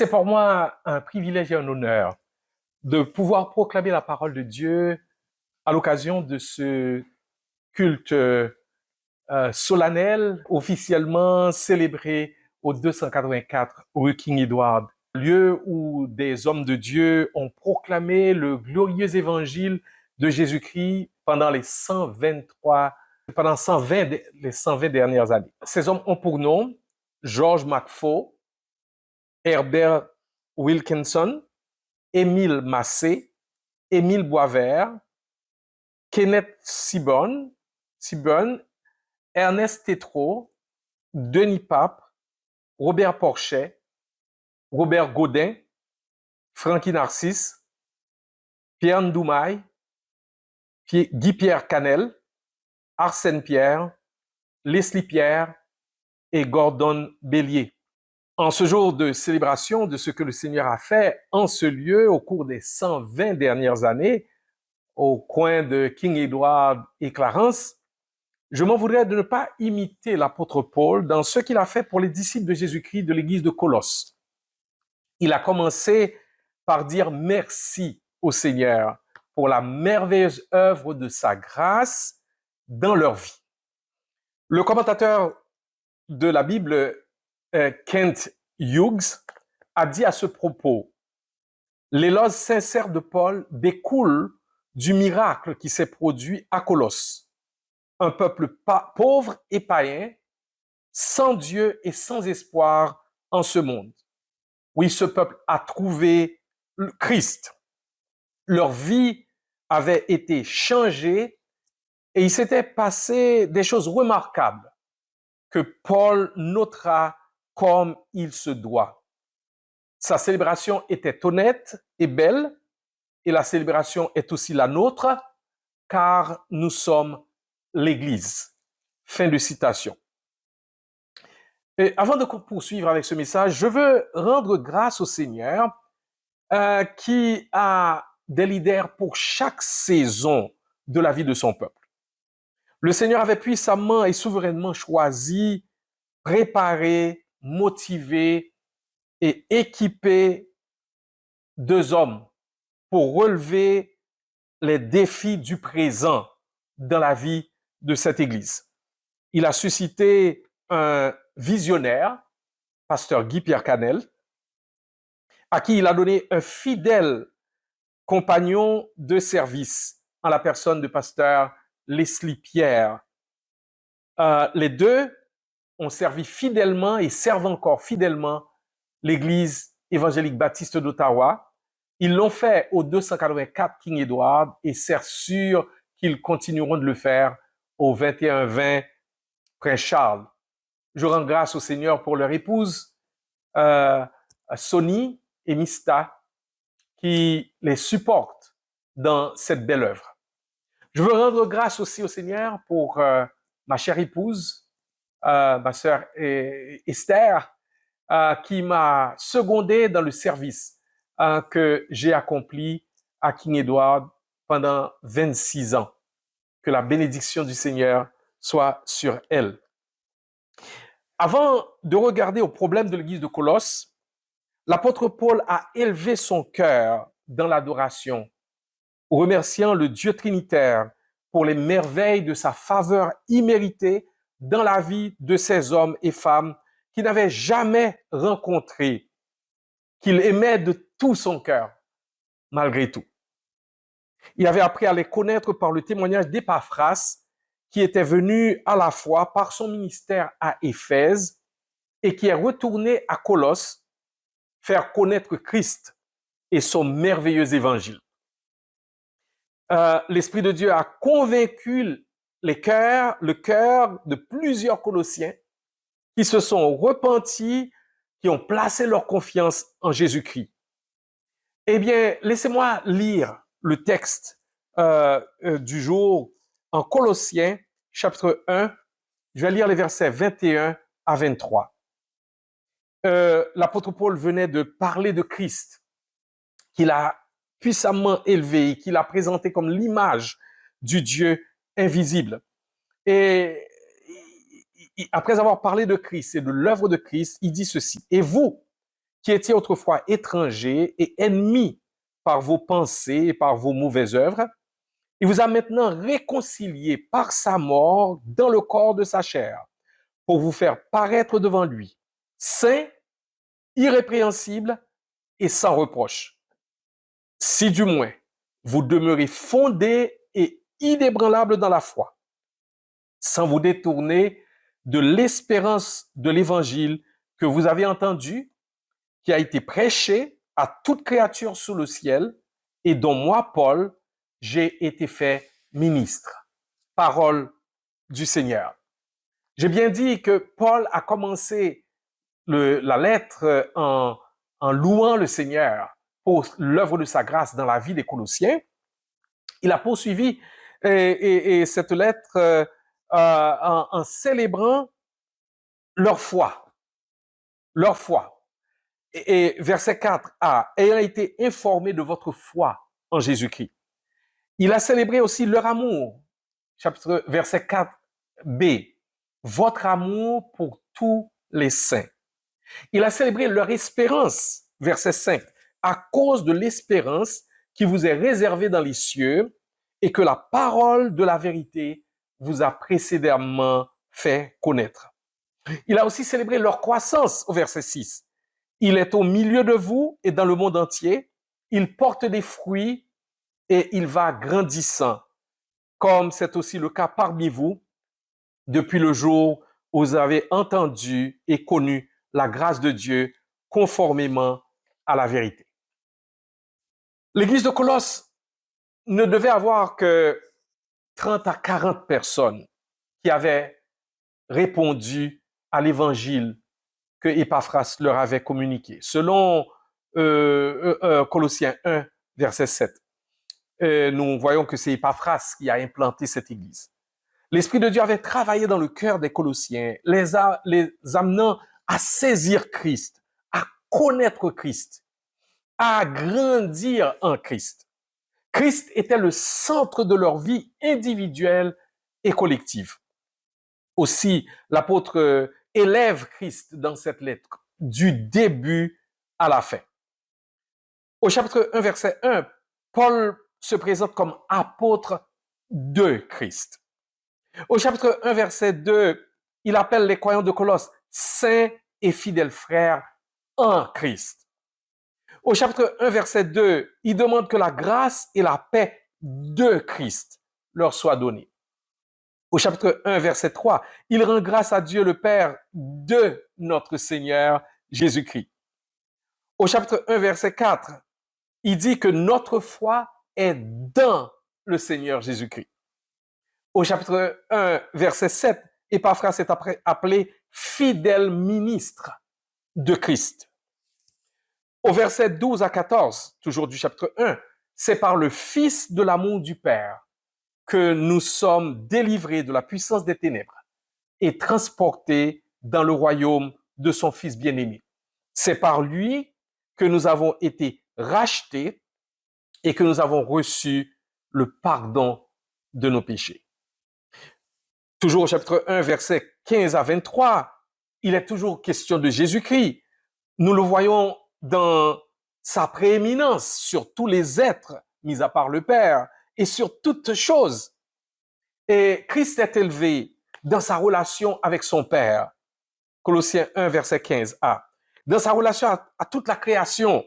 C'est pour moi un privilège et un honneur de pouvoir proclamer la parole de Dieu à l'occasion de ce culte solennel officiellement célébré au 284 rue King Edward, lieu où des hommes de Dieu ont proclamé le glorieux évangile de Jésus-Christ pendant 120, les 120 dernières années. Ces hommes ont pour nom George McFaul, Herbert Wilkinson, Émile Massé, Émile Boisvert, Kenneth Seaborn, Ernest Tétrault, Denis Pape, Robert Porchet, Robert Gaudin, Frankie Narcisse, Pierre Ndoumaï, Guy-Pierre Canel, Arsène Pierre, Leslie Pierre et Gordon Bélier. En ce jour de célébration de ce que le Seigneur a fait en ce lieu au cours des 120 dernières années, au coin de King Edward et Clarence, je m'en voudrais de ne pas imiter l'apôtre Paul dans ce qu'il a fait pour les disciples de Jésus-Christ de l'église de Colosse. Il a commencé par dire merci au Seigneur pour la merveilleuse œuvre de sa grâce dans leur vie. Le commentateur de la Bible, Kent Hughes, a dit à ce propos: l'éloge sincère de Paul découle du miracle qui s'est produit à Colosse. Un peuple pauvre et païen, sans Dieu et sans espoir en ce monde. Oui, ce peuple a trouvé le Christ. Leur vie avait été changée et il s'était passé des choses remarquables que Paul notera comme il se doit. Sa célébration était honnête et belle, et la célébration est aussi la nôtre, car nous sommes l'Église. Fin de citation. Et avant de poursuivre avec ce message, je veux rendre grâce au Seigneur qui a des leaders pour chaque saison de la vie de son peuple. Le Seigneur avait puissamment et souverainement choisi, préparé, motivé et équipé 2 hommes pour relever les défis du présent dans la vie de cette Église. Il a suscité un visionnaire, pasteur Guy-Pierre Canel, à qui il a donné un fidèle compagnon de service en la personne de pasteur Leslie Pierre. Les deux ont servi fidèlement et servent encore fidèlement l'Église évangélique baptiste d'Ottawa. Ils l'ont fait au 284 King Edward et c'est sûr qu'ils continueront de le faire au 2120 Prince Charles. Je rends grâce au Seigneur pour leur épouse, Sonny et Mista, qui les supportent dans cette belle œuvre. Je veux rendre grâce aussi au Seigneur pour ma chère épouse, ma sœur Esther, qui m'a secondé dans le service que j'ai accompli à King Edward pendant 26 ans. Que la bénédiction du Seigneur soit sur elle. Avant de regarder au problème de l'église de Colosse, l'apôtre Paul a élevé son cœur dans l'adoration, remerciant le Dieu trinitaire pour les merveilles de sa faveur imméritée dans la vie de ces hommes et femmes qu'il n'avait jamais rencontrés, qu'il aimait de tout son cœur, malgré tout. Il avait appris à les connaître par le témoignage d'Épaphras, qui était venu à la fois par son ministère à Éphèse et qui est retourné à Colosse faire connaître Christ et son merveilleux évangile. L'Esprit de Dieu a convaincu le cœur de plusieurs Colossiens qui se sont repentis, qui ont placé leur confiance en Jésus-Christ. Eh bien, laissez-moi lire le texte du jour en Colossiens, chapitre 1. Je vais lire les versets 21 à 23. L'apôtre Paul venait de parler de Christ, qu'il a puissamment élevé, qu'il a présenté comme l'image du Dieu invisible. Et après avoir parlé de Christ et de l'œuvre de Christ, il dit ceci: « Et vous, qui étiez autrefois étrangers et ennemis par vos pensées et par vos mauvaises œuvres, il vous a maintenant réconciliés par sa mort dans le corps de sa chair, pour vous faire paraître devant lui, saint, irrépréhensible et sans reproche. Si du moins vous demeurez fondés et inébranlables dans la foi, sans vous détourner de l'espérance de l'évangile que vous avez entendu, qui a été prêché à toute créature sous le ciel et dont moi, Paul, j'ai été fait ministre. Parole du Seigneur. J'ai bien dit que Paul a commencé la lettre en louant le Seigneur pour l'œuvre de sa grâce dans la vie des Colossiens. Il a poursuivi et cette lettre en célébrant leur foi. Leur foi. Et verset 4a, ayant été informé de votre foi en Jésus-Christ. Il a célébré aussi leur amour. Verset 4b, votre amour pour tous les saints. Il a célébré leur espérance, verset 5, à cause de l'espérance qui vous est réservée dans les cieux et que la parole de la vérité vous a précédemment fait connaître. Il a aussi célébré leur croissance au verset 6. Il est au milieu de vous et dans le monde entier. Il porte des fruits et il va grandissant, comme c'est aussi le cas parmi vous depuis le jour où vous avez entendu et connu la grâce de Dieu conformément à la vérité. L'église de Colosse ne devait avoir que 30 à 40 personnes qui avaient répondu à l'évangile que Epaphras leur avait communiqué. Selon Colossiens 1, verset 7, nous voyons que c'est Epaphras qui a implanté cette église. L'Esprit de Dieu avait travaillé dans le cœur des Colossiens, les amenant à saisir Christ, à connaître Christ, à grandir en Christ. Christ était le centre de leur vie individuelle et collective. Aussi, l'apôtre élève Christ dans cette lettre, du début à la fin. Au chapitre 1, verset 1, Paul se présente comme apôtre de Christ. Au chapitre 1, verset 2, il appelle les croyants de Colosse saints et fidèles frères en Christ. Au chapitre 1, verset 2, il demande que la grâce et la paix de Christ leur soient données. Au chapitre 1, verset 3, il rend grâce à Dieu le Père de notre Seigneur Jésus-Christ. Au chapitre 1, verset 4, il dit que notre foi est dans le Seigneur Jésus-Christ. Au chapitre 1, verset 7, Epaphras est appelé fidèle ministre de Christ. Au verset 12 à 14, toujours du chapitre 1, c'est par le Fils de l'amour du Père que nous sommes délivrés de la puissance des ténèbres et transportés dans le royaume de son Fils bien-aimé. C'est par lui que nous avons été rachetés et que nous avons reçu le pardon de nos péchés. Toujours au chapitre 1, verset 15 à 23, il est toujours question de Jésus-Christ. Nous le voyons dans sa prééminence sur tous les êtres, mis à part le Père, et sur toutes choses. Et Christ est élevé dans sa relation avec son Père. Colossiens 1, verset 15a. Dans sa relation à toute la création.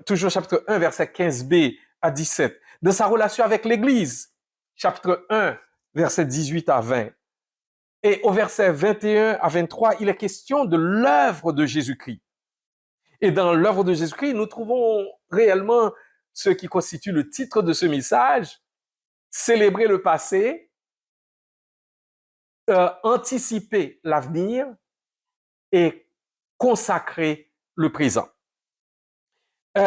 Toujours chapitre 1, verset 15b à 17. Dans sa relation avec l'Église. Chapitre 1, verset 18 à 20. Et au verset 21 à 23, il est question de l'œuvre de Jésus-Christ. Et dans l'œuvre de Jésus-Christ, nous trouvons réellement ce qui constitue le titre de ce message, célébrer le passé, anticiper l'avenir et consacrer le présent.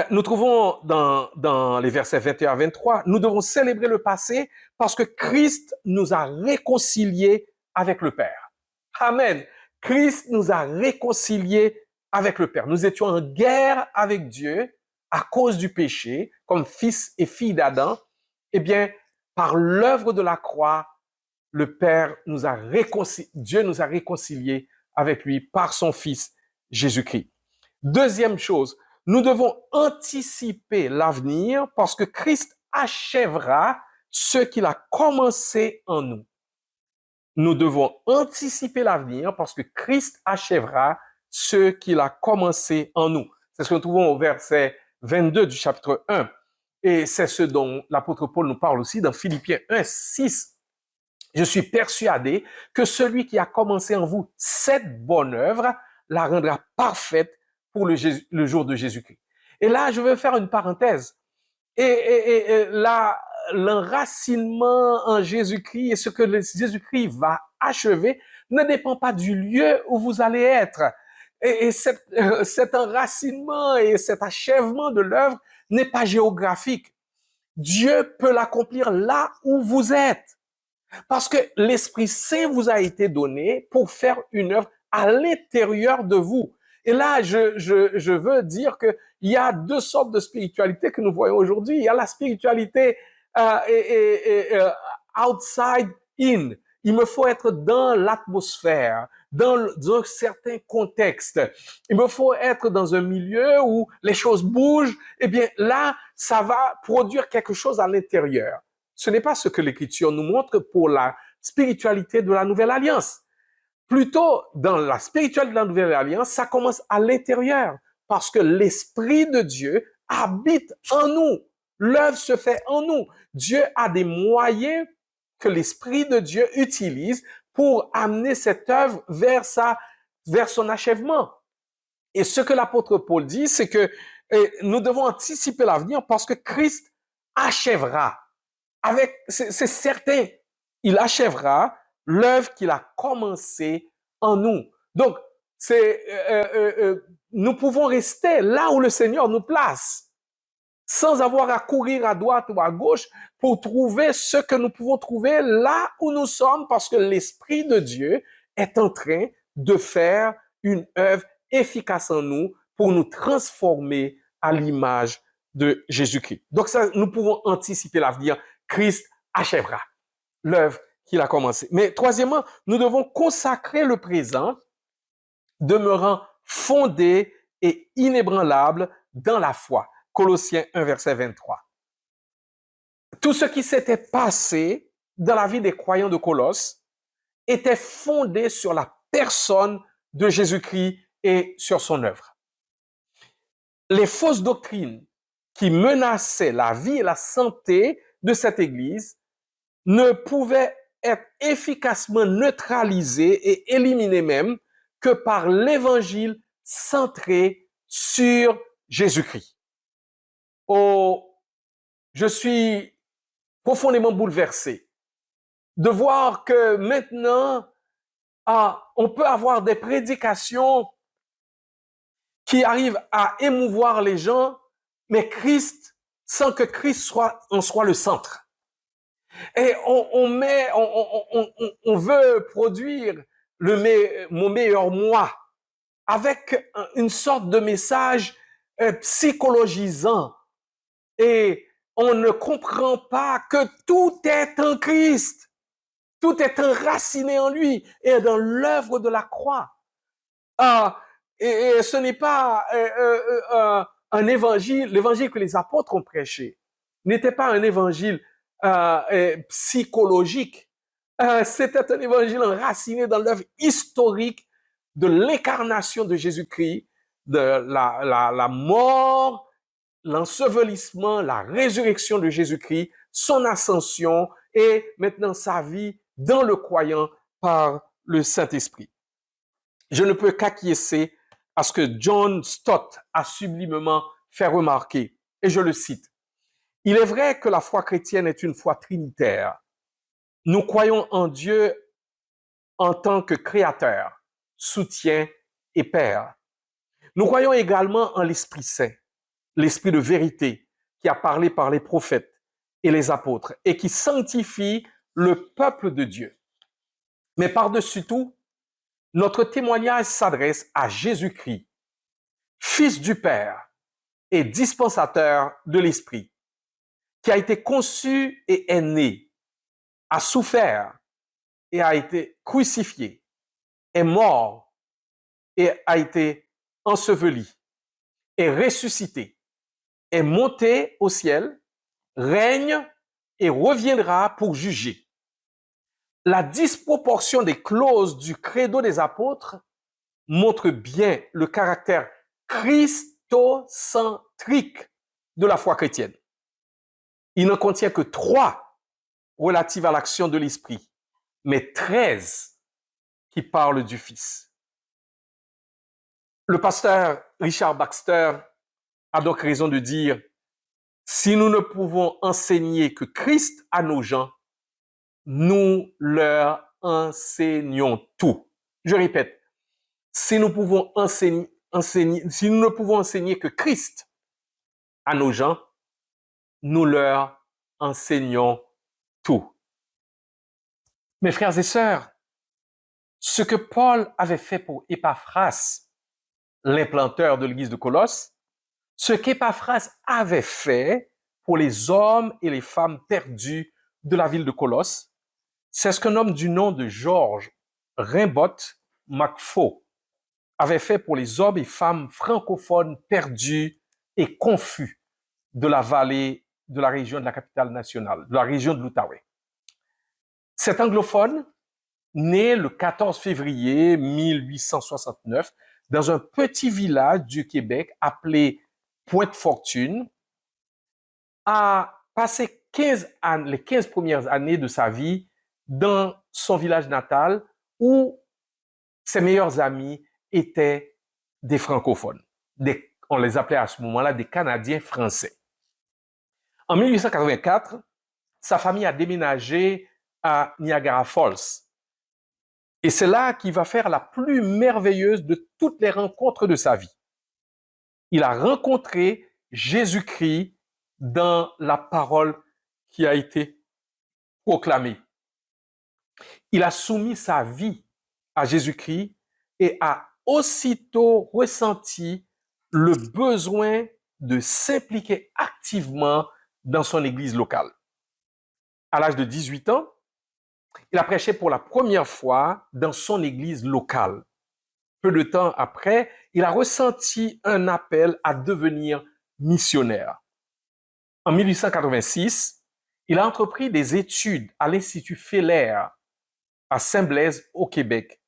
Nous trouvons dans les versets 21 à 23, nous devons célébrer le passé parce que Christ nous a réconciliés avec le Père. Amen. Christ nous a réconciliés avec le Père. Nous étions en guerre avec Dieu à cause du péché, comme fils et filles d'Adam. Eh bien, par l'œuvre de la croix, le Père Dieu nous a réconciliés avec lui par son Fils Jésus-Christ. Deuxième chose, nous devons anticiper l'avenir parce que Christ achèvera ce qu'il a commencé en nous. Nous devons anticiper l'avenir parce que Christ achèvera ce qu'il a commencé en nous. C'est ce que nous trouvons au verset 22 du chapitre 1. Et c'est ce dont l'apôtre Paul nous parle aussi dans Philippiens 1, 6. Je suis persuadé que celui qui a commencé en vous cette bonne œuvre la rendra parfaite pour le jour de Jésus-Christ. Et là, je veux faire une parenthèse. Et là, l'enracinement en Jésus-Christ et ce que Jésus-Christ va achever ne dépend pas du lieu où vous allez être. Et cet enracinement et cet achèvement de l'œuvre n'est pas géographique. Dieu peut l'accomplir là où vous êtes. Parce que l'Esprit Saint vous a été donné pour faire une œuvre à l'intérieur de vous. Et là, je veux dire qu'il y a deux sortes de spiritualité que nous voyons aujourd'hui. Il y a la spiritualité outside in. Il me faut être dans l'atmosphère, dans un certain contexte. Il me faut être dans un milieu où les choses bougent. Eh bien, là, ça va produire quelque chose à l'intérieur. Ce n'est pas ce que l'Écriture nous montre pour la spiritualité de la Nouvelle Alliance. Plutôt, dans la spiritualité de la Nouvelle Alliance, ça commence à l'intérieur, parce que l'Esprit de Dieu habite en nous. L'œuvre se fait en nous. Dieu a des moyens que l'Esprit de Dieu utilise pour amener cette œuvre vers son achèvement. Et ce que l'apôtre Paul dit, c'est que nous devons anticiper l'avenir parce que Christ achèvera. C'est certain, il achèvera l'œuvre qu'il a commencée en nous. Donc, nous pouvons rester là où le Seigneur nous place, sans avoir à courir à droite ou à gauche pour trouver ce que nous pouvons trouver là où nous sommes, parce que l'Esprit de Dieu est en train de faire une œuvre efficace en nous pour nous transformer à l'image de Jésus-Christ. Donc, ça, nous pouvons anticiper l'avenir. Christ achèvera l'œuvre qu'il a commencée. Mais troisièmement, nous devons consacrer le présent, demeurant fondé et inébranlable dans la foi. Colossiens 1, verset 23. Tout ce qui s'était passé dans la vie des croyants de Colosse était fondé sur la personne de Jésus-Christ et sur son œuvre. Les fausses doctrines qui menaçaient la vie et la santé de cette Église ne pouvaient être efficacement neutralisées et éliminées même que par l'Évangile centré sur Jésus-Christ. Oh, je suis profondément bouleversé de voir que maintenant, on peut avoir des prédications qui arrivent à émouvoir les gens, mais Christ, sans que Christ en soit le centre. Et on veut produire mon meilleur moi avec une sorte de message psychologisant. Et on ne comprend pas que tout est en Christ. Tout est enraciné en lui et dans l'œuvre de la croix. Et ce n'est pas un évangile, l'évangile que les apôtres ont prêché n'était pas un évangile psychologique. C'était un évangile enraciné dans l'œuvre historique de l'incarnation de Jésus-Christ, de la mort, l'ensevelissement, la résurrection de Jésus-Christ, son ascension et maintenant sa vie dans le croyant par le Saint-Esprit. Je ne peux qu'acquiescer à ce que John Stott a sublimement fait remarquer, et je le cite. Il est vrai que la foi chrétienne est une foi trinitaire. Nous croyons en Dieu en tant que créateur, soutien et père. Nous croyons également en l'Esprit Saint, l'Esprit de vérité qui a parlé par les prophètes et les apôtres et qui sanctifie le peuple de Dieu. Mais par-dessus tout, notre témoignage s'adresse à Jésus-Christ, Fils du Père et dispensateur de l'Esprit, qui a été conçu et est né, a souffert et a été crucifié, est mort et a été enseveli, est ressuscité, est monté au ciel, règne et reviendra pour juger. La disproportion des clauses du credo des apôtres montre bien le caractère christocentrique de la foi chrétienne. Il ne contient que 3 relatives à l'action de l'Esprit, mais 13 qui parlent du Fils. Le pasteur Richard Baxter a donc raison de dire, si nous ne pouvons enseigner que Christ à nos gens, nous leur enseignons tout. Je répète, si nous ne pouvons enseigner que Christ à nos gens, nous leur enseignons tout. Mes frères et sœurs, ce que Paul avait fait pour Épaphras, l'implanteur de l'église de Colosse, ce qu'Épaphras avait fait pour les hommes et les femmes perdus de la ville de Colosse, c'est ce qu'un homme du nom de George Rimbaud McFaul avait fait pour les hommes et femmes francophones perdus et confus de la vallée de la région de la capitale nationale, de la région de l'Outaouais. Cet anglophone, né le 14 février 1869 dans un petit village du Québec appelé Pointe-Fortune, a passé les 15 premières années de sa vie dans son village natal où ses meilleurs amis étaient des francophones. On les appelait à ce moment-là des Canadiens français. En 1884, sa famille a déménagé à Niagara Falls. Et c'est là qu'il va faire la plus merveilleuse de toutes les rencontres de sa vie. Il a rencontré Jésus-Christ dans la parole qui a été proclamée. Il a soumis sa vie à Jésus-Christ et a aussitôt ressenti le besoin de s'impliquer activement dans son église locale. À l'âge de 18 ans, il a prêché pour la première fois dans son église locale. Peu de temps après, il a ressenti un appel à devenir missionnaire. En 1886, il a entrepris des études à l'Institut Feller à Saint-Blaise au Québec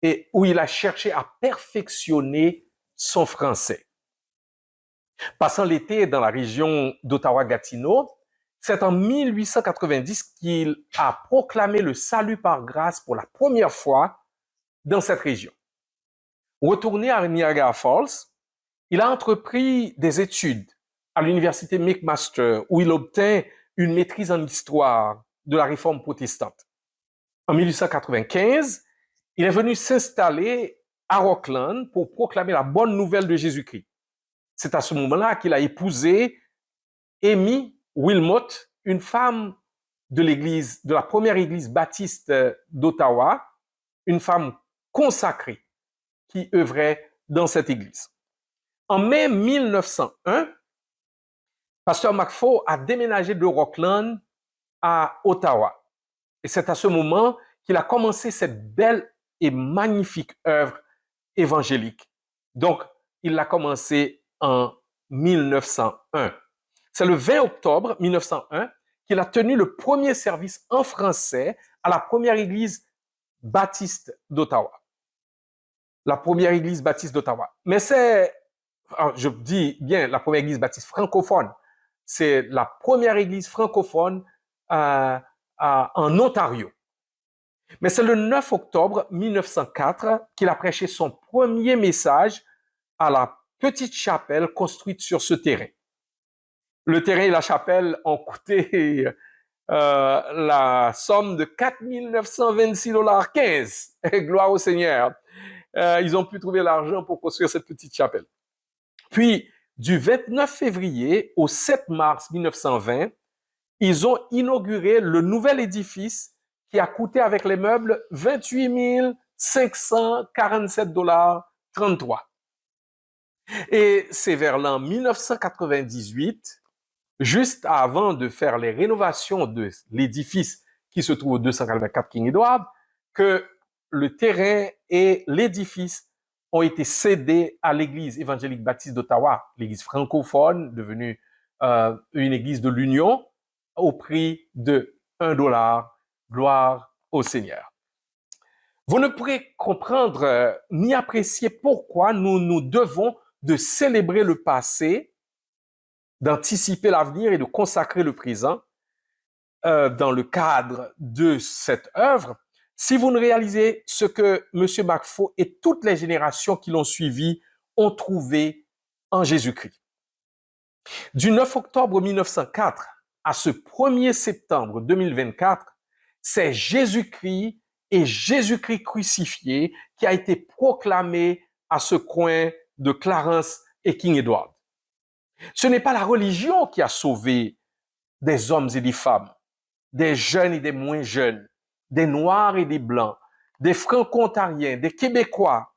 et où il a cherché à perfectionner son français. Passant l'été dans la région d'Ottawa-Gatineau, c'est en 1890 qu'il a proclamé le salut par grâce pour la première fois dans cette région. Retourné à Niagara Falls, il a entrepris des études à l'université McMaster où il obtint une maîtrise en histoire de la réforme protestante. En 1895, il est venu s'installer à Rockland pour proclamer la bonne nouvelle de Jésus-Christ. C'est à ce moment-là qu'il a épousé Amy Wilmot, une femme de l'église, de la première église baptiste d'Ottawa, une femme consacrée qui œuvrait dans cette église. En mai 1901, Pasteur McFaul a déménagé de Rockland à Ottawa. Et c'est à ce moment qu'il a commencé cette belle et magnifique œuvre évangélique. Donc, il l'a commencé en 1901. C'est le 20 octobre 1901 qu'il a tenu le premier service en français à la première église baptiste d'Ottawa. La première église baptiste d'Ottawa. Mais je dis bien la première église baptiste francophone. C'est la première église francophone en Ontario. Mais c'est le 9 octobre 1904 qu'il a prêché son premier message à la petite chapelle construite sur ce terrain. Le terrain et la chapelle ont coûté la somme de 4 926,15 $. Gloire au Seigneur. Ils ont pu trouver l'argent pour construire cette petite chapelle. Puis, du 29 février au 7 mars 1920, ils ont inauguré le nouvel édifice qui a coûté avec les meubles 28 547,33 $. Et c'est vers l'an 1998, juste avant de faire les rénovations de l'édifice qui se trouve au 284 King Edward, que le terrain et l'édifice ont été cédés à l'Église évangélique baptiste d'Ottawa, l'Église francophone, devenue une Église de l'Union, au prix de $1. Gloire au Seigneur. Vous ne pourrez comprendre ni apprécier pourquoi nous devons de célébrer le passé, d'anticiper l'avenir et de consacrer le présent dans le cadre de cette œuvre, si vous ne réalisez ce que M. Bacquefaux et toutes les générations qui l'ont suivi ont trouvé en Jésus-Christ. Du 9 octobre 1904 à ce 1er septembre 2024, c'est Jésus-Christ et Jésus-Christ crucifié qui a été proclamé à ce coin de Clarence et King Edward. Ce n'est pas la religion qui a sauvé des hommes et des femmes, des jeunes et des moins jeunes, des Noirs et des Blancs, des Franco-Ontariens, des Québécois,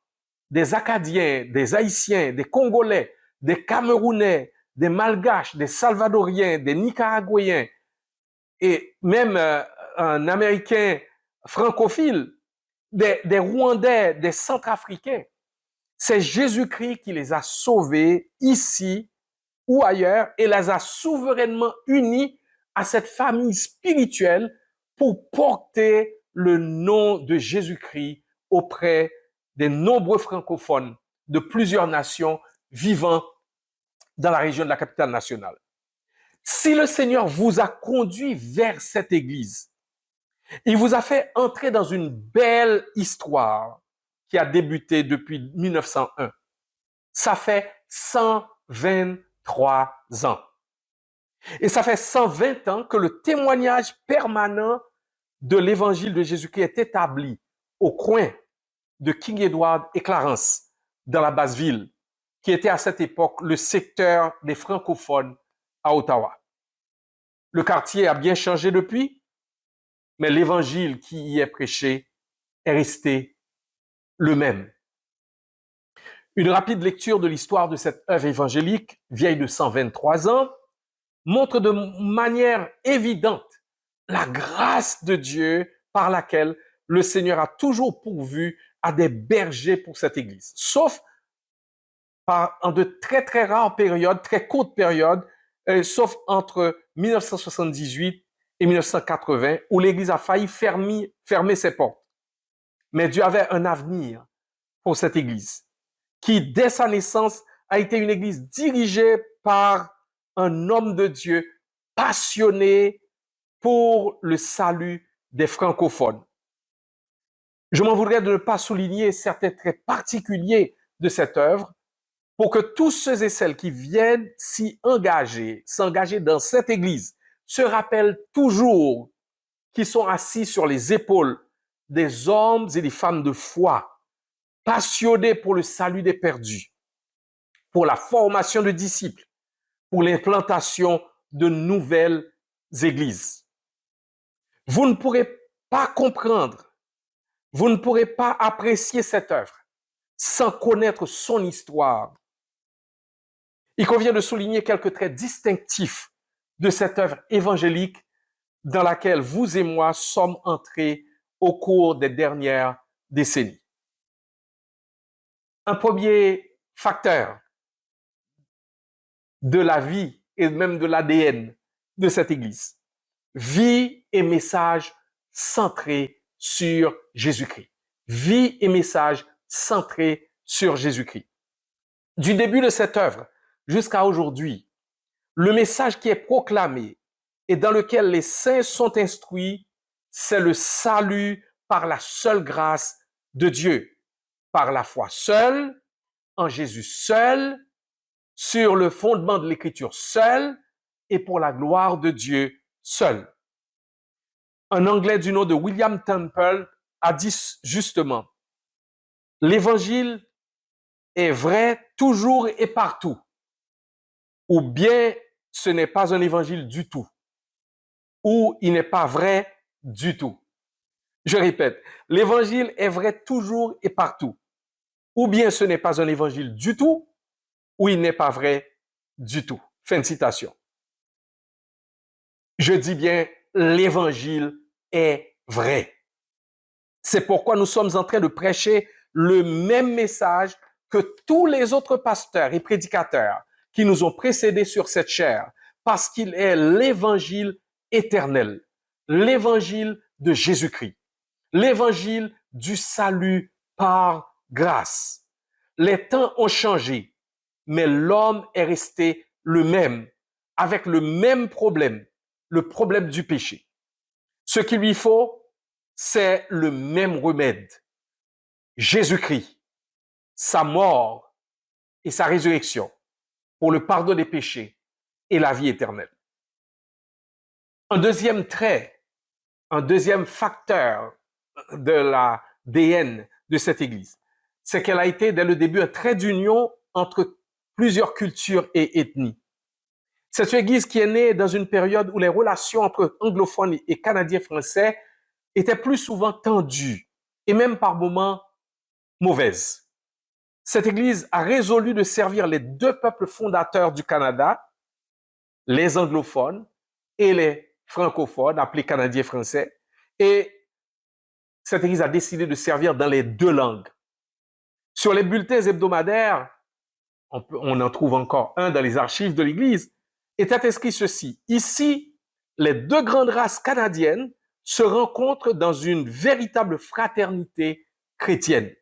des Acadiens, des Haïtiens, des Congolais, des Camerounais, des Malgaches, des Salvadoriens, des Nicaraguayens, et même un Américain francophile, des Rwandais, des Centrafricains. C'est Jésus-Christ qui les a sauvés ici ou ailleurs et les a souverainement unis à cette famille spirituelle pour porter le nom de Jésus-Christ auprès des nombreux francophones de plusieurs nations vivant dans la région de la capitale nationale. Si le Seigneur vous a conduit vers cette église, il vous a fait entrer dans une belle histoire qui a débuté depuis 1901. Ça fait 123 ans. Et ça fait 120 ans que le témoignage permanent de l'évangile de Jésus-Christ est établi au coin de King Edward et Clarence, dans la Basse-Ville, qui était à cette époque le secteur des francophones à Ottawa. Le quartier a bien changé depuis, mais l'évangile qui y est prêché est resté le même. Une rapide lecture de l'histoire de cette œuvre évangélique, vieille de 123 ans, montre de manière évidente la grâce de Dieu par laquelle le Seigneur a toujours pourvu à des bergers pour cette église. Sauf en de très, très rares périodes, très courtes périodes, sauf entre 1978 et 1980, où l'église a failli fermer ses portes. Mais Dieu avait un avenir pour cette église, qui, dès sa naissance, a été une église dirigée par un homme de Dieu passionné pour le salut des francophones. Je m'en voudrais de ne pas souligner certains traits particuliers de cette œuvre pour que tous ceux et celles qui viennent s'engager dans cette église, se rappellent toujours qu'ils sont assis sur les épaules des hommes et des femmes de foi, passionnés pour le salut des perdus, pour la formation de disciples, pour l'implantation de nouvelles églises. Vous ne pourrez pas comprendre, vous ne pourrez pas apprécier cette œuvre sans connaître son histoire. Il convient de souligner quelques traits distinctifs de cette œuvre évangélique dans laquelle vous et moi sommes entrés au cours des dernières décennies. Un premier facteur de la vie et même de l'ADN de cette Église. Vie et message centrés sur Jésus-Christ. Vie et message centrés sur Jésus-Christ. Du début de cette œuvre jusqu'à aujourd'hui, le message qui est proclamé et dans lequel les saints sont instruits, c'est le salut par la seule grâce de Dieu, par la foi seule, en Jésus seul, sur le fondement de l'Écriture seule et pour la gloire de Dieu seul. Un Anglais du nom de William Temple a dit justement, l'Évangile est vrai toujours et partout, ou bien ce n'est pas un évangile du tout, ou il n'est pas vrai du tout. Je répète, l'évangile est vrai toujours et partout, ou bien ce n'est pas un évangile du tout, ou il n'est pas vrai du tout. Fin de citation. Je dis bien, l'évangile est vrai. C'est pourquoi nous sommes en train de prêcher le même message que tous les autres pasteurs et prédicateurs qui nous ont précédés sur cette chair, parce qu'il est l'évangile éternel, l'évangile de Jésus-Christ, l'évangile du salut par grâce. Les temps ont changé, mais l'homme est resté le même, avec le même problème, le problème du péché. Ce qu'il lui faut, c'est le même remède. Jésus-Christ, sa mort et sa résurrection pour le pardon des péchés et la vie éternelle. Un deuxième trait, un deuxième facteur de l'ADN de cette Église, c'est qu'elle a été dès le début un trait d'union entre plusieurs cultures et ethnies. C'est une Église qui est née dans une période où les relations entre anglophones et canadiens français étaient plus souvent tendues et même par moments mauvaises. Cette Église a résolu de servir les deux peuples fondateurs du Canada, les anglophones et les francophones, appelés canadiens français, et cette Église a décidé de servir dans les deux langues. Sur les bulletins hebdomadaires, on en trouve encore un dans les archives de l'Église, était inscrit ceci. Ici, les deux grandes races canadiennes se rencontrent dans une véritable fraternité chrétienne.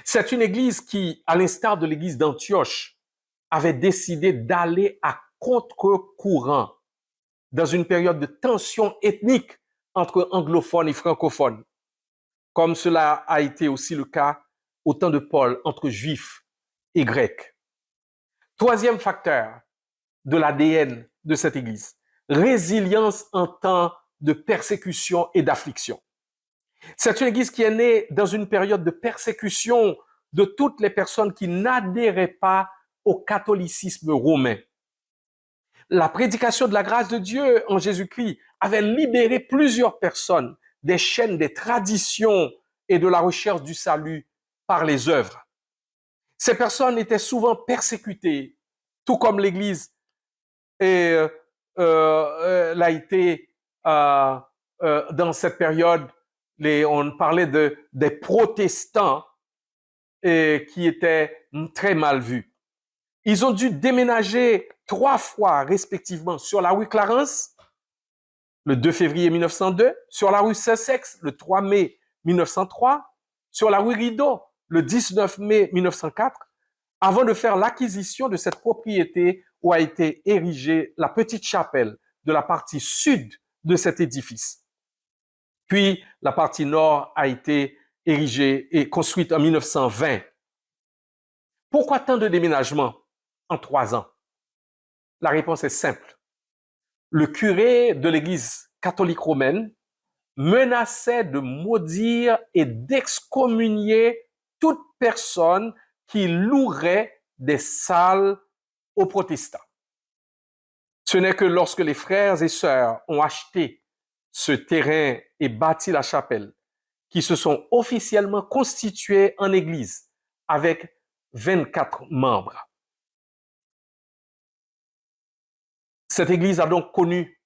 C'est une église qui, à l'instar de l'église d'Antioche, avait décidé d'aller à contre-courant dans une période de tension ethnique entre anglophones et francophones, comme cela a été aussi le cas au temps de Paul entre juifs et grecs. Troisième facteur de l'ADN de cette église, résilience en temps de persécution et d'affliction. C'est une église qui est née dans une période de persécution de toutes les personnes qui n'adhéraient pas au catholicisme romain. La prédication de la grâce de Dieu en Jésus-Christ avait libéré plusieurs personnes des chaînes des traditions et de la recherche du salut par les œuvres. Ces personnes étaient souvent persécutées, tout comme l'Église l'a été dans cette période. On parlait des protestants qui étaient très mal vus. Ils ont dû déménager 3 fois respectivement sur la rue Clarence, le 2 février 1902, sur la rue Sussex, le 3 mai 1903, sur la rue Rideau, le 19 mai 1904, avant de faire l'acquisition de cette propriété où a été érigée la petite chapelle de la partie sud de cet édifice. Puis, la partie nord a été érigée et construite en 1920. Pourquoi tant de déménagements en 3 ans? La réponse est simple. Le curé de l'Église catholique romaine menaçait de maudire et d'excommunier toute personne qui louerait des salles aux protestants. Ce n'est que lorsque les frères et sœurs ont acheté ce terrain et bâti la chapelle qui se sont officiellement constitués en église avec 24 membres. Cette église a donc connu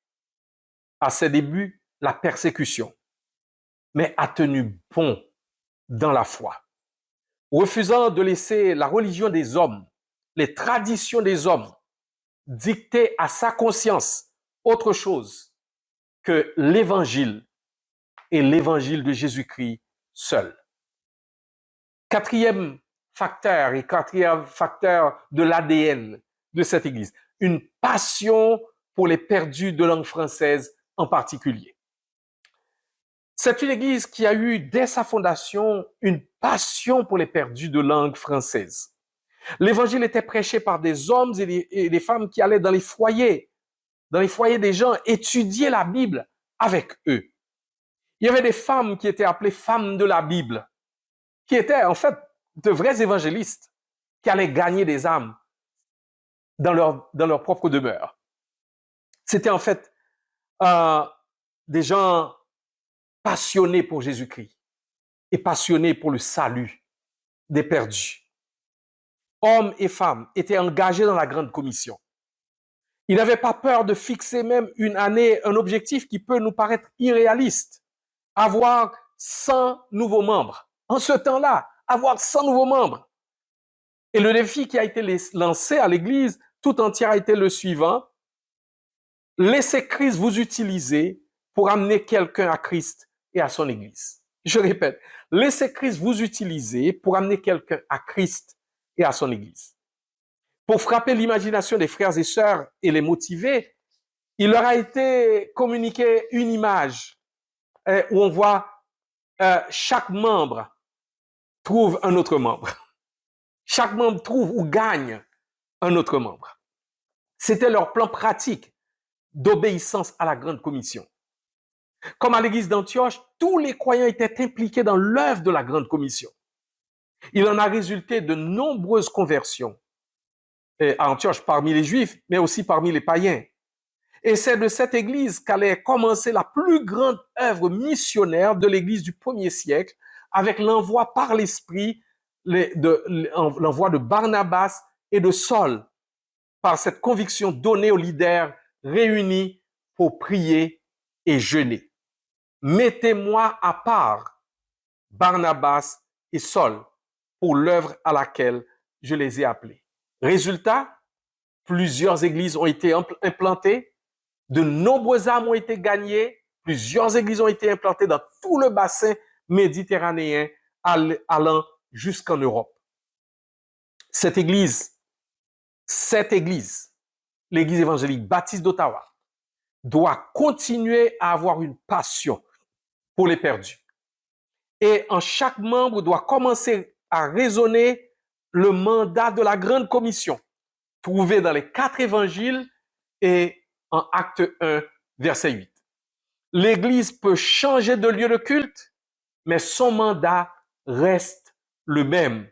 à ses débuts la persécution, mais a tenu bon dans la foi, refusant de laisser la religion des hommes, les traditions des hommes, dicter à sa conscience autre chose que l'évangile et l'évangile de Jésus-Christ seul. Quatrième facteur de l'ADN de cette église, une passion pour les perdus de langue française en particulier. C'est une église qui a eu dès sa fondation une passion pour les perdus de langue française. L'évangile était prêché par des hommes et des femmes qui allaient dans les foyers des gens, étudier la Bible avec eux. Il y avait des femmes qui étaient appelées femmes de la Bible, qui étaient en fait de vrais évangélistes, qui allaient gagner des âmes dans leur propre demeure. C'était en fait des gens passionnés pour Jésus-Christ et passionnés pour le salut des perdus. Hommes et femmes étaient engagés dans la grande commission. Ils n'avaient pas peur de fixer même une année, un objectif qui peut nous paraître irréaliste. Avoir 100 nouveaux membres en ce temps-là, avoir 100 nouveaux membres. Et le défi qui a été lancé à l'Église tout entière a été le suivant. Laissez Christ vous utiliser pour amener quelqu'un à Christ et à son Église. Je répète, laissez Christ vous utiliser pour amener quelqu'un à Christ et à son Église. Pour frapper l'imagination des frères et sœurs et les motiver, il leur a été communiqué une image où on voit chaque membre trouve un autre membre. Chaque membre trouve ou gagne un autre membre. C'était leur plan pratique d'obéissance à la grande commission. Comme à l'église d'Antioche, tous les croyants étaient impliqués dans l'œuvre de la grande commission. Il en a résulté de nombreuses conversions à Antioche parmi les Juifs, mais aussi parmi les païens. Et c'est de cette église qu'allait commencer la plus grande œuvre missionnaire de l'église du 1er siècle, avec l'envoi par l'Esprit, l'envoi de Barnabas et de Saul, par cette conviction donnée aux leaders réunis pour prier et jeûner. Mettez-moi à part Barnabas et Saul pour l'œuvre à laquelle je les ai appelés. Résultat, plusieurs églises ont été implantées, de nombreuses âmes ont été gagnées, plusieurs églises ont été implantées dans tout le bassin méditerranéen allant jusqu'en Europe. Cette église, l'église évangélique baptiste d'Ottawa, doit continuer à avoir une passion pour les perdus. Et en chaque membre doit commencer à raisonner le mandat de la grande commission, trouvé dans les 4 évangiles et en Acte 1, verset 8. L'Église peut changer de lieu de culte, mais son mandat reste le même.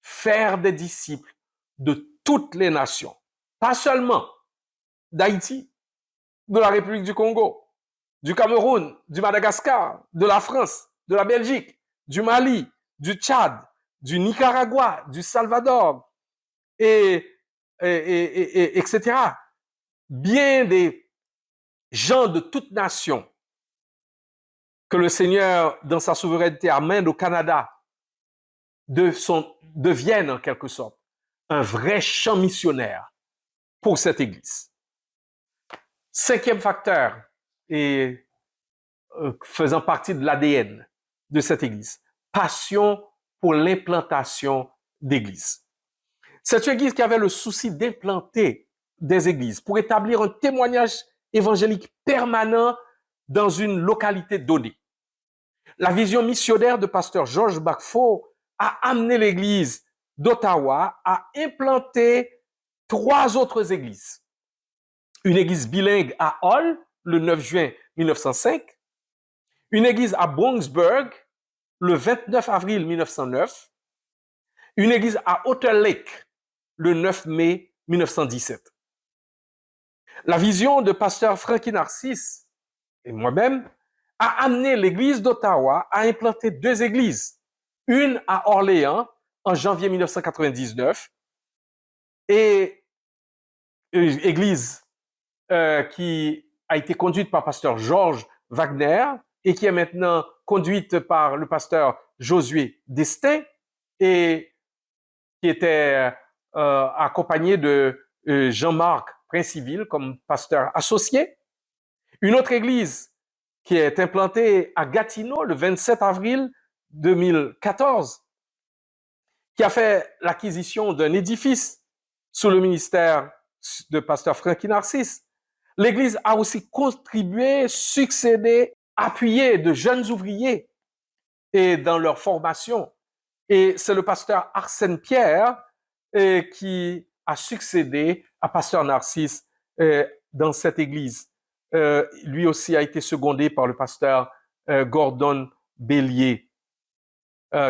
Faire des disciples de toutes les nations, pas seulement d'Haïti, de la République du Congo, du Cameroun, du Madagascar, de la France, de la Belgique, du Mali, du Tchad, du Nicaragua, du Salvador, etc. Bien des gens de toutes nations que le Seigneur, dans sa souveraineté, amène au Canada, deviennent en quelque sorte un vrai champ missionnaire pour cette Église. 5e facteur, et faisant partie de l'ADN de cette Église, passion pour l'implantation d'églises. C'est une Église qui avait le souci d'implanter des églises pour établir un témoignage évangélique permanent dans une localité donnée. La vision missionnaire de pasteur George Bacfo a amené l'Église d'Ottawa à implanter 3 autres églises. Une église bilingue à Hull, le 9 juin 1905, une église à Bronxburg, le 29 avril 1909, une église à Otter Lake, le 9 mai 1917. La vision de pasteur Frankie Narcisse et moi-même a amené l'église d'Ottawa à implanter 2 églises, une à Orléans en janvier 1999 et une église qui a été conduite par pasteur Georges Wagner et qui est maintenant conduite par le pasteur Josué Destin et qui était accompagné de Jean-Marc Princiville comme pasteur associé. Une autre église qui est implantée à Gatineau le 27 avril 2014, qui a fait l'acquisition d'un édifice sous le ministère de pasteur Frankie Narcisse. L'Église a aussi contribué, succédé, appuyé de jeunes ouvriers et dans leur formation. Et c'est le pasteur Arsène Pierre qui a succédé à pasteur Narcisse dans cette Église. Lui aussi a été secondé par le pasteur Gordon Bélier,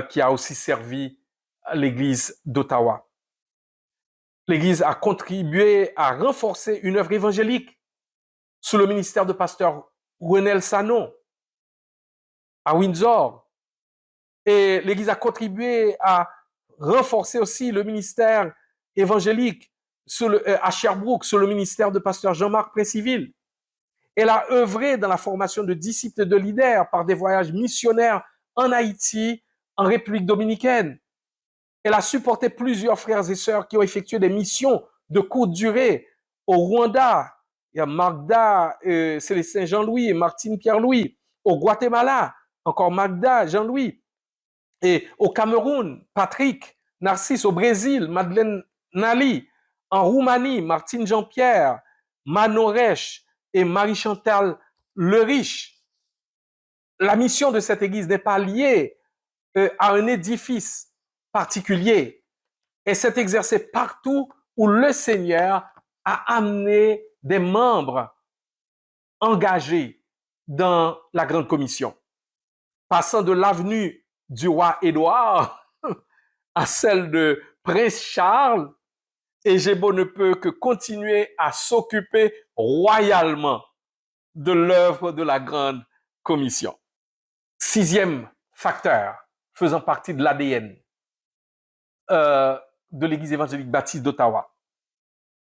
qui a aussi servi à l'Église d'Ottawa. L'Église a contribué à renforcer une œuvre évangélique sous le ministère de pasteur Renel Sanon à Windsor. Et l'Église a contribué à renforcer aussi le ministère évangélique à Sherbrooke sous le ministère de pasteur Jean-Marc Princiville. Elle a œuvré dans la formation de disciples et de leaders par des voyages missionnaires en Haïti, en République dominicaine. Elle a supporté plusieurs frères et sœurs qui ont effectué des missions de courte durée au Rwanda. Il y a Magda, Célestin Jean-Louis et Martine Pierre-Louis. Au Guatemala, encore Magda, Jean-Louis. Et au Cameroun, Patrick, Narcisse. Au Brésil, Madeleine Nali. En Roumanie, Martine Jean-Pierre, Manoresh et Marie-Chantal Leriche. La mission de cette église n'est pas liée à un édifice particulier. Elle s'est exercée partout où le Seigneur a amené des membres engagés dans la Grande Commission. Passant de l'avenue du roi Édouard à celle de Prince Charles, Egebo ne peut que continuer à s'occuper royalement de l'œuvre de la Grande Commission. 6e facteur faisant partie de l'ADN de l'Église évangélique baptiste d'Ottawa.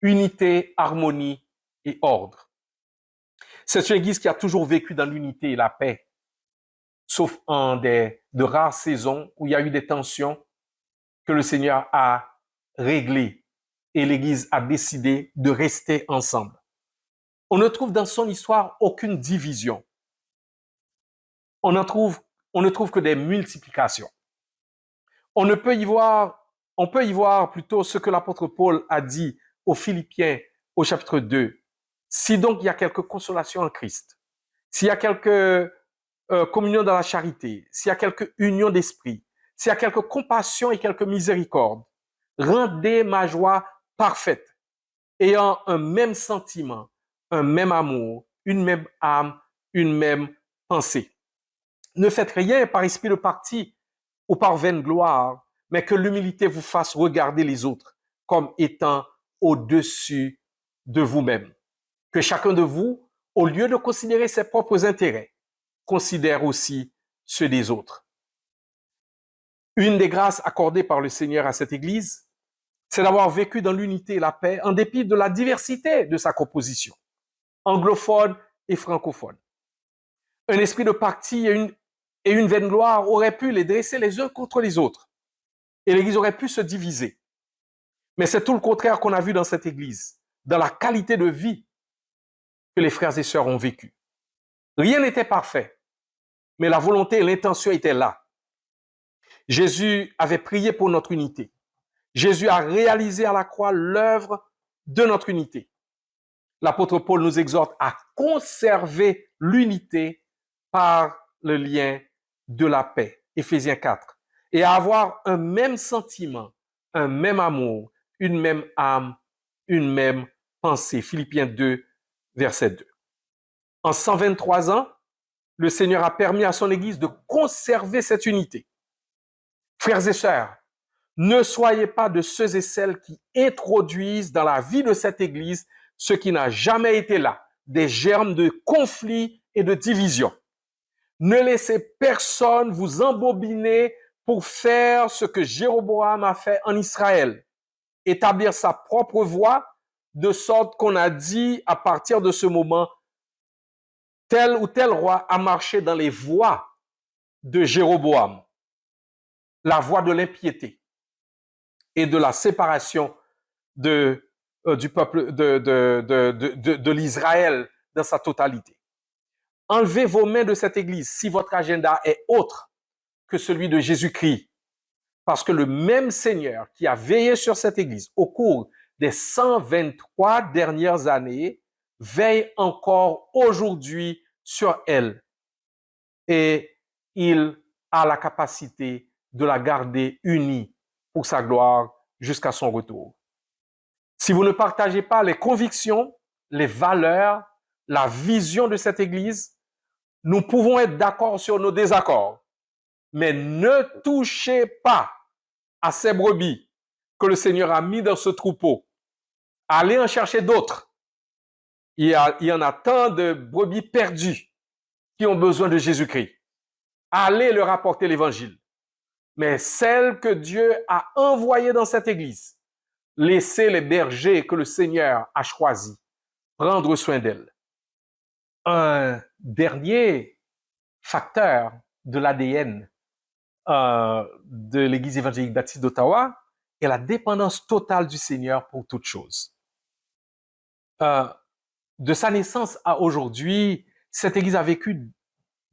Unité, harmonie et ordre. C'est une église qui a toujours vécu dans l'unité et la paix, sauf en de rares saisons où il y a eu des tensions que le Seigneur a réglées et l'Église a décidé de rester ensemble. On ne trouve dans son histoire aucune division. On ne trouve que des multiplications. On peut y voir plutôt ce que l'apôtre Paul a dit aux Philippiens au chapitre 2. Si donc il y a quelque consolation en Christ, s'il y a quelque communion dans la charité, s'il y a quelque union d'esprit, s'il y a quelque compassion et quelque miséricorde, rendez ma joie parfaite, ayant un même sentiment, un même amour, une même âme, une même pensée. Ne faites rien par esprit de parti ou par vaine gloire, mais que l'humilité vous fasse regarder les autres comme étant au-dessus de vous-même. Que chacun de vous, au lieu de considérer ses propres intérêts, considère aussi ceux des autres. Une des grâces accordées par le Seigneur à cette Église, c'est d'avoir vécu dans l'unité et la paix en dépit de la diversité de sa composition, anglophone et francophone. Un esprit de parti et une vaine gloire auraient pu les dresser les uns contre les autres et l'Église aurait pu se diviser. Mais c'est tout le contraire qu'on a vu dans cette Église, dans la qualité de vie que les frères et sœurs ont vécu. Rien n'était parfait, mais la volonté et l'intention étaient là. Jésus avait prié pour notre unité. Jésus a réalisé à la croix l'œuvre de notre unité. L'apôtre Paul nous exhorte à conserver l'unité par le lien de la paix, Éphésiens 4, et à avoir un même sentiment, un même amour, une même âme, une même pensée, Philippiens 2, verset 2. En 123 ans, le Seigneur a permis à son Église de conserver cette unité. Frères et sœurs, ne soyez pas de ceux et celles qui introduisent dans la vie de cette Église ce qui n'a jamais été là, des germes de conflit et de division. Ne laissez personne vous embobiner pour faire ce que Jéroboam a fait en Israël, établir sa propre voie, de sorte qu'on a dit à partir de ce moment, tel ou tel roi a marché dans les voies de Jéroboam, la voie de l'impiété et de la séparation du peuple de l'Israël dans sa totalité. Enlevez vos mains de cette église si votre agenda est autre que celui de Jésus-Christ, parce que le même Seigneur qui a veillé sur cette église au cours des 123 dernières années veille encore aujourd'hui sur elle. Et il a la capacité de la garder unie pour sa gloire jusqu'à son retour. Si vous ne partagez pas les convictions, les valeurs, la vision de cette Église, nous pouvons être d'accord sur nos désaccords, mais ne touchez pas à ces brebis que le Seigneur a mis dans ce troupeau. Allez en chercher d'autres. Il y en a tant de brebis perdues qui ont besoin de Jésus-Christ. Allez leur apporter l'Évangile. Mais celles que Dieu a envoyées dans cette Église, laissez les bergers que le Seigneur a choisis prendre soin d'elles. Un dernier facteur de l'ADN de l'Église évangélique baptiste d'Ottawa est la dépendance totale du Seigneur pour toute chose. De sa naissance à aujourd'hui, cette Église a vécu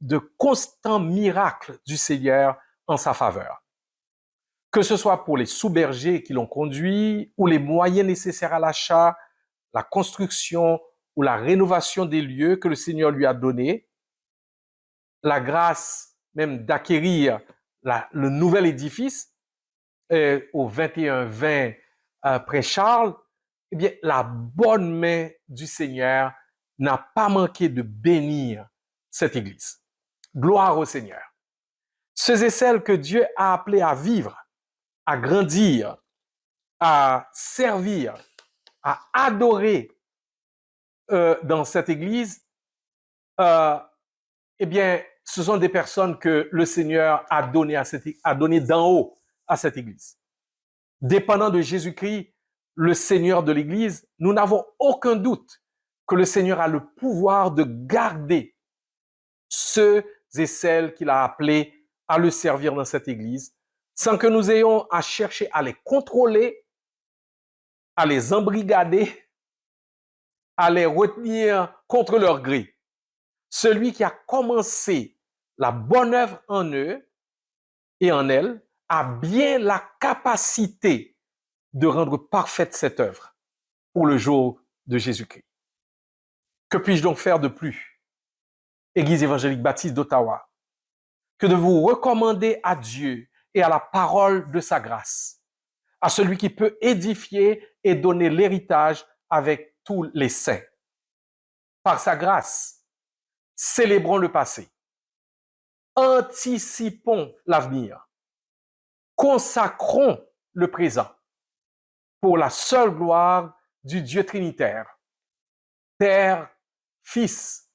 de constants miracles du Seigneur en sa faveur. Que ce soit pour les sous-bergers qui l'ont conduit, ou les moyens nécessaires à l'achat, la construction ou la rénovation des lieux que le Seigneur lui a donnés, la grâce même d'acquérir le nouvel édifice au 21-20 près Charles, eh bien, la bonne main du Seigneur n'a pas manqué de bénir cette Église. Gloire au Seigneur. Ceux et celles que Dieu a appelés à vivre, à grandir, à servir, à adorer dans cette Église, eh bien, ce sont des personnes que le Seigneur a donné d'en haut à cette Église. Dépendant de Jésus-Christ, le Seigneur de l'Église, nous n'avons aucun doute que le Seigneur a le pouvoir de garder ceux et celles qu'il a appelés à le servir dans cette Église, sans que nous ayons à chercher à les contrôler, à les embrigader, à les retenir contre leur gré. Celui qui a commencé la bonne œuvre en eux et en elles a bien la capacité de rendre parfaite cette œuvre pour le jour de Jésus-Christ. Que puis-je donc faire de plus, Église évangélique baptiste d'Ottawa, que de vous recommander à Dieu et à la parole de sa grâce, à celui qui peut édifier et donner l'héritage avec tous les saints. Par sa grâce, célébrons le passé, anticipons l'avenir, consacrons le présent pour la seule gloire du Dieu trinitaire, Père, Fils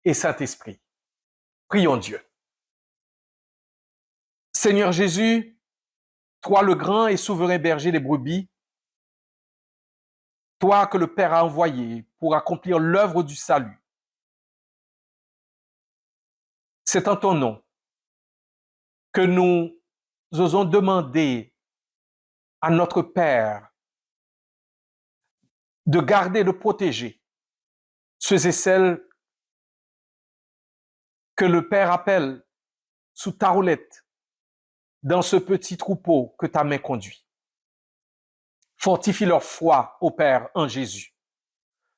et Saint-Esprit. Prions Dieu. Seigneur Jésus, toi le grand et souverain berger des brebis, toi que le Père a envoyé pour accomplir l'œuvre du salut, c'est en ton nom que nous osons demander à notre Père de garder, de protéger ceux et celles que le Père appelle sous ta roulette dans ce petit troupeau que ta main conduit. Fortifie leur foi, ô Père, en Jésus.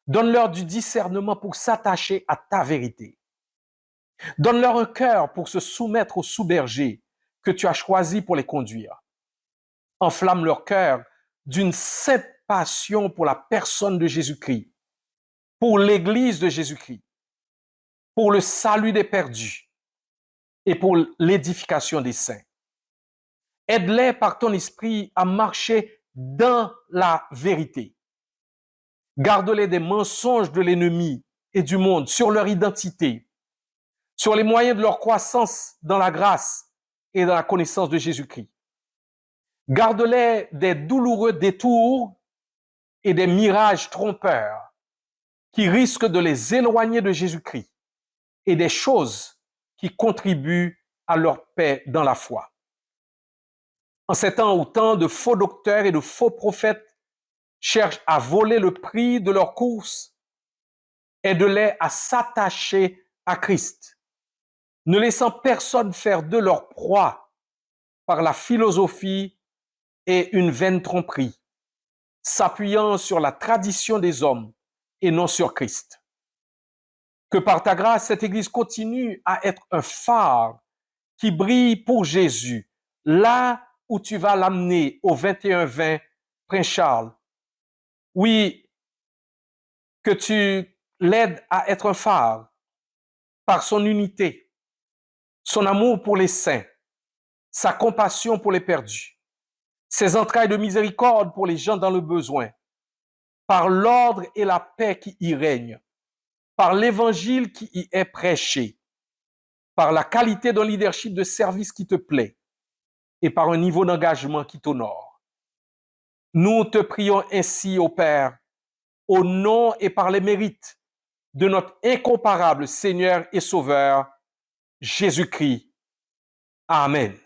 Donne-leur du discernement pour s'attacher à ta vérité. Donne-leur un cœur pour se soumettre aux sous-bergers que tu as choisis pour les conduire. Enflamme leur cœur d'une sainte passion pour la personne de Jésus-Christ, pour l'Église de Jésus-Christ, pour le salut des perdus et pour l'édification des saints. Aide-les par ton esprit à marcher dans la vérité. Garde-les des mensonges de l'ennemi et du monde sur leur identité, sur les moyens de leur croissance dans la grâce et dans la connaissance de Jésus-Christ. Garde-les des douloureux détours et des mirages trompeurs qui risquent de les éloigner de Jésus-Christ et des choses qui contribuent à leur paix dans la foi. En ces temps où tant de faux docteurs et de faux prophètes cherchent à voler le prix de leur course, aide-les à s'attacher à Christ, ne laissant personne faire de leur proie par la philosophie et une vaine tromperie, s'appuyant sur la tradition des hommes et non sur Christ. Que par ta grâce, cette Église continue à être un phare qui brille pour Jésus, là où tu vas l'amener au 21-20 Prince Charles. Oui, que tu l'aides à être un phare par son unité, son amour pour les saints, sa compassion pour les perdus, ses entrailles de miséricorde pour les gens dans le besoin, par l'ordre et la paix qui y règnent, par l'évangile qui y est prêché, par la qualité d'un leadership de service qui te plaît et par un niveau d'engagement qui t'honore. Nous te prions ainsi, ô Père, au nom et par les mérites de notre incomparable Seigneur et Sauveur, Jésus-Christ. Amen.